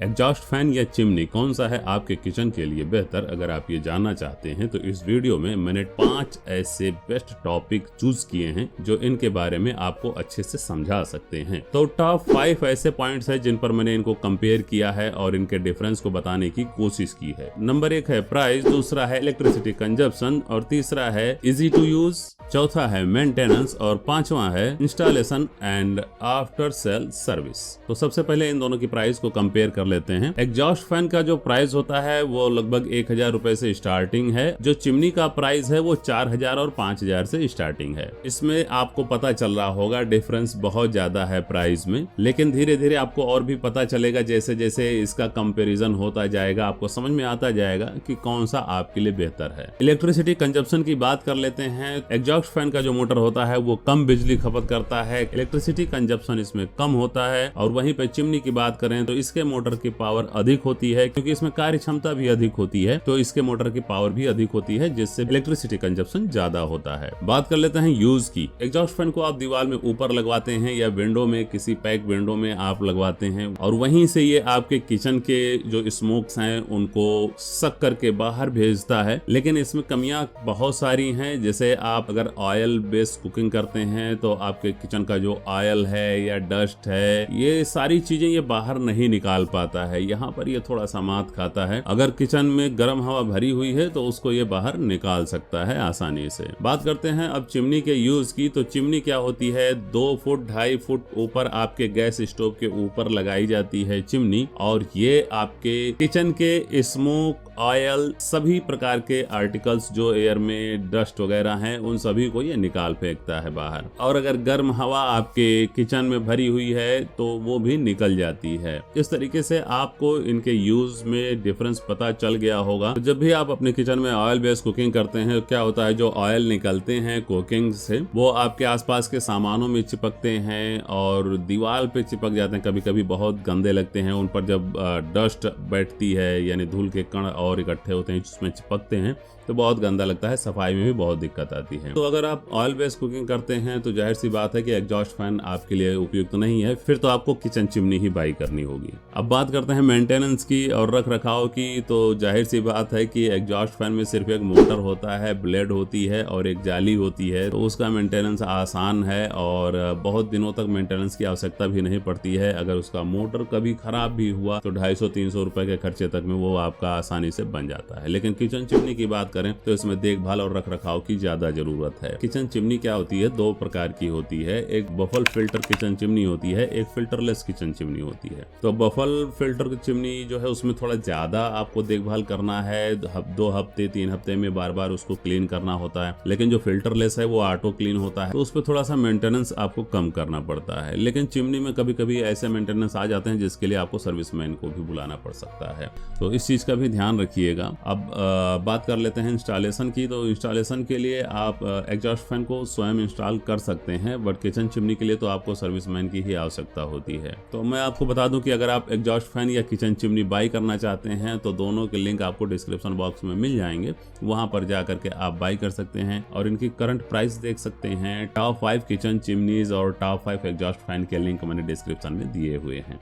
Exhaust fan या chimney कौन सा है आपके किचन के लिए बेहतर? अगर आप ये जानना चाहते हैं तो इस वीडियो में मैंने 5 ऐसे बेस्ट टॉपिक चूज किए हैं जो इनके बारे में आपको अच्छे से समझा सकते हैं। तो टॉप 5 ऐसे पॉइंट्स हैं जिन पर मैंने इनको कंपेयर किया है और इनके डिफरेंस को बताने की कोशिश की है। नंबर 1 है प्राइस, दूसरा है इलेक्ट्रिसिटी कंजप्शन और तीसरा है इजी टू यूज, चौथा है मेंटेनेंस और पांचवा है installation and after sale service. तो सबसे पहले इन दोनों की प्राइस को कंपेयर कर लेते हैं। एग्जॉस्ट फैन का जो प्राइस होता है वो लगभग 1000 रुपए से स्टार्टिंग है। जो चिमनी का प्राइस है वो 4000 और 5000 से स्टार्टिंग है। इसमें आपको पता चल रहा होगा डिफरेंस बहुत ज्यादा है प्राइस में, लेकिन धीरे धीरे आपको और भी पता चलेगा। जैसे जैसे इसका कंपेरिजन होता जाएगा आपको समझ में आता जाएगा कि कौन सा आपके लिए बेहतर है। इलेक्ट्रिसिटी कंजप्शन की बात कर लेते हैं। एग्जॉस्ट फैन का जो मोटर होता है वो कम बिजली खपत करता है, इलेक्ट्रिसिटी कंजप्शन इसमें कम होता है। और वहीं पे चिमनी की बात करें तो इसके मोटर की पावर अधिक होती है, क्योंकि इसमें कार्य क्षमता भी अधिक होती है, तो इसके मोटर की पावर भी अधिक होती है, जिससे इलेक्ट्रिसिटी कंजप्शन ज्यादा होता है। बात कर लेते हैं यूज की। एग्जॉस्ट फैन को आप दीवार में ऊपर लगवाते हैं या विंडो में, किसी पैक विंडो में आप लगवाते हैं और वहीं से ये आपके किचन के जो स्मोक्स हैं उनको सक करके बाहर भेजता है। लेकिन इसमें कमियां बहुत सारी हैं। जैसे आप अगर ऑयल बेस्ड कुकिंग करते हैं तो आपके किचन का जो ऑयल है या डस्ट है, ये सारी चीजें ये बाहर नहीं निकाल पाता है। यहाँ पर ये थोड़ा सा मात खाता है। अगर किचन में गर्म हवा भरी हुई है तो उसको ये बाहर निकाल सकता है आसानी से। बात करते हैं अब चिमनी के यूज की। तो चिमनी क्या होती है, 2 फुट 2.5 फुट ऊपर आपके गैस स्टोव के ऊपर लगाई जाती है चिमनी, और ये आपके किचन के स्मोक, ऑयल, सभी प्रकार के आर्टिकल्स जो एयर में डस्ट वगैरह हैं उन सभी को ये निकाल फेंकता है बाहर। और अगर गर्म हवा आपके किचन में भरी हुई है तो वो भी निकल जाती है। इस तरीके से आपको इनके यूज में डिफरेंस पता चल गया होगा। तो जब भी आप अपने किचन में ऑयल बेस्ड कुकिंग करते हैं, क्या होता है, जो ऑयल निकलते हैं कुकिंग से वो आपके आसपास के सामानों में चिपकते हैं और दीवार पे चिपक जाते हैं। कभी कभी बहुत गंदे लगते हैं। उन पर जब डस्ट बैठती है यानी धूल के कण और इकट्ठे होते हैं जिसमें चिपकते हैं तो बहुत गंदा लगता है, सफाई में भी बहुत दिक्कत आती है। तो अगर आप ऑयल बेस्ड कुकिंग करते हैं तो जाहिर सी बात है कि एग्जॉस्ट फैन आपके लिए उपयुक्त नहीं है, फिर तो आपको किचन चिमनी ही बाई करनी होगी। अब बात करते हैं मेंटेनेंस की और रख रखाव की। तो जाहिर सी बात है कि एग्जॉस्ट फैन में सिर्फ एक मोटर होता है, ब्लेड होती है और एक जाली होती है, तो उसका मेंटेनेंस आसान है और बहुत दिनों तक मेंटेनेंस की आवश्यकता भी नहीं पड़ती है। अगर उसका मोटर कभी खराब भी हुआ तो 250-300 रुपए के खर्चे तक में वो आपका आसानी से बन जाता है। लेकिन किचन चिमनी की बात करें तो इसमें देखभाल और रखरखाव की ज्यादा जरूरत है। किचन चिमनी क्या होती है, 2 प्रकार की होती है। एक बफल फिल्टर किचन चिमनी होती है, एक फिल्टरलेस किचन चिमनी होती है। तो बफल फिल्टर चिमनी जो है उसमें थोड़ा ज्यादा आपको देखभाल करना है, 2 हफ्ते 3 हफ्ते में बार बार उसको क्लीन करना होता है। लेकिन जो फिल्टरलेस है वो ऑटो क्लीन होता है, तो उस पर थोड़ा सा मेंटेनेंस आपको कम करना पड़ता है। लेकिन चिमनी में कभी कभी ऐसे मेंटेनेंस आ जाते हैं जिसके लिए आपको सर्विसमैन को भी बुलाना पड़ सकता है, तो इस चीज का भी ध्यान रखिएगा। अब बात कर लेते हैं इंस्टॉलेशन की। तो इंस्टॉलेशन के लिए आप एग्जॉस्ट फैन को स्वयं इंस्टॉल कर सकते हैं, बट किचन चिमनी के लिए तो आपको सर्विसमैन की ही आवश्यकता होती है। तो मैं आपको बता दूं कि अगर आप एग्जॉस्ट फैन या किचन चिमनी बाई करना चाहते हैं तो दोनों के लिंक आपको डिस्क्रिप्शन बॉक्स में मिल जाएंगे, वहां पर जा करके आप बाई कर सकते हैं और इनकी करंट प्राइस देख सकते हैं। टॉप 5 किचन चिमनीज और टॉप 5 एग्जॉस्ट फैन के लिंक मैंने डिस्क्रिप्शन में दिए हुए हैं।